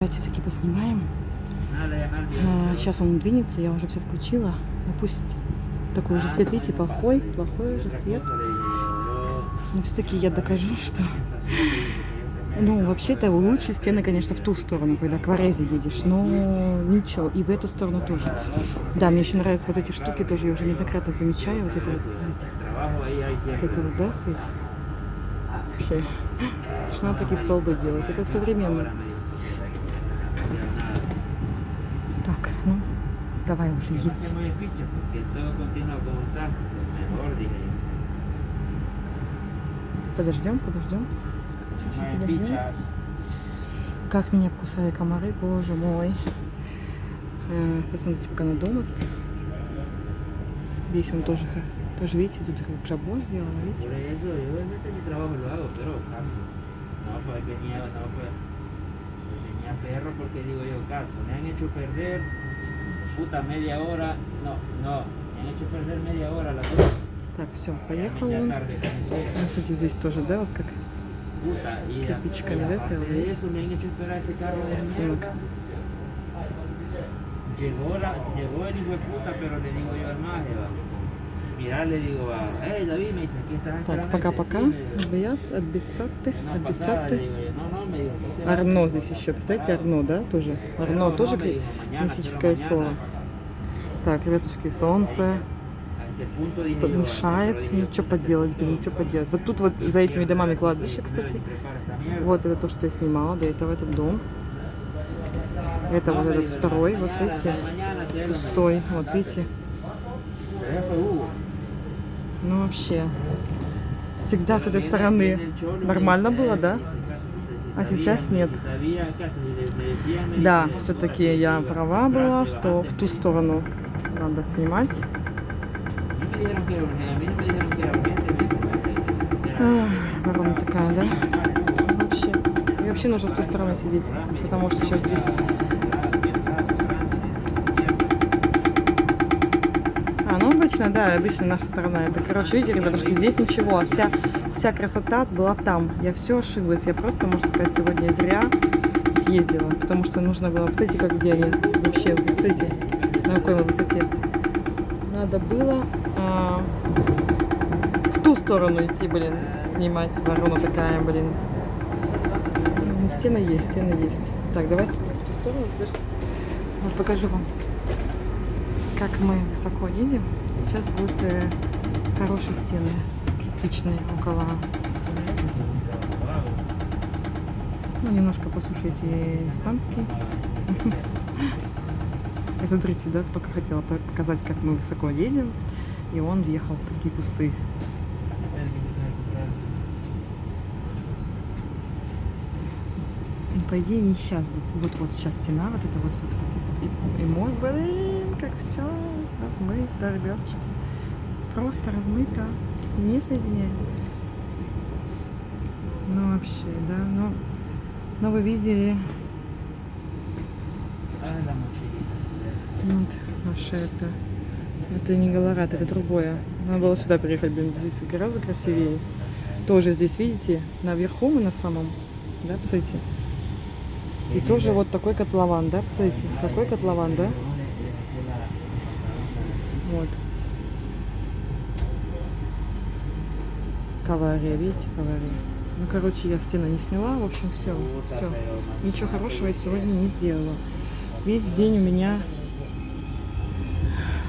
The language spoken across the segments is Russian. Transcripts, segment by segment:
Давайте все-таки поснимаем. Сейчас он двинется, я уже все включила. Ну пусть такой же свет, видите, плохой уже свет. Но все-таки я докажу, что... Ну, вообще-то лучше стены, конечно, в ту сторону, когда к Варезе едешь. Но ничего, и в эту сторону тоже. Да, мне очень нравятся вот эти штуки, тоже я уже неоднократно замечаю. Вот это вот, знаете, вот это вот, да, смотрите. Вообще, что надо такие столбы делать? Это современно. Так, ну, давай уже едь. Подождем. Чуть-чуть подождем. Как меня кусали комары, боже мой. Посмотрите, пока на дом этот. Весь он тоже, видите, тут как жабо сделано, видите? Perro porque digo yo caso, me han hecho perder puta media hora, no, me han hecho perder media hora la cosa. Так, все, поехал он. Кстати, здесь тоже, да, вот как кирпичиками, да, сделано? Llegó el hijo de puta, pero le digo yo al maje, mirar, le digo, hey David, me dice, aquí estás. Так, пока-пока. Отбицотты. Арно здесь еще, представляете, Арно, да, тоже. Арно тоже классическое слово. Так, ребятушки, солнце мешает. Ну, что поделать, блин, что поделать. Вот тут вот за этими домами кладбище, кстати. Вот это то, что я снимала, до этого этот дом. Это вот этот второй, вот видите, пустой, вот видите. Ну вообще, всегда с этой стороны нормально было, да? А сейчас нет. Да, все-таки я права была, что в ту сторону надо снимать. Ворона такая, да? Вообще. И вообще нужно с той стороны сидеть, потому что сейчас здесь... Обычно, да, обычно наша сторона. Это, короче, видите, ребятушки, здесь ничего. Вся красота была там. Я все ошиблась. Я просто, можно сказать, сегодня зря съездила. Потому что нужно было, посмотрите, как где они вообще, посмотрите, на какой мы высоте. Надо было в ту сторону идти, блин, снимать. Ворона такая, блин. Стены есть. Так, давайте в ту сторону. Подождите. Вот покажу вам, как мы высоко едем. Сейчас будут хорошие стены кирпичные около. Ну, немножко послушайте испанский. И смотрите, да, только хотела показать, как мы высоко едем. И он въехал в такие кусты. И, по идее, не сейчас будет. Вот сейчас стена, вот это вот. И мой, блин, как все размыто, ребятушки. Просто размыто. Не соединяем. Ну, вообще, да. Но вы видели. Вот, наше это не Галарат, это другое. Надо было сюда приехать, блин, здесь гораздо красивее. Тоже здесь, видите, наверху мы на самом, да, посмотрите. И тоже вот такой котлован, да, посмотрите, такой котлован, да. Вот. Кавария, видите, кавария. Ну, короче, я стену не сняла, в общем, все. Ничего хорошего я сегодня не сделала. Весь день у меня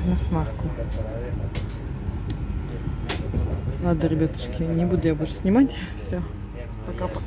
на смарку. Ладно, ребятушки, не буду я больше снимать. Все, пока-пока.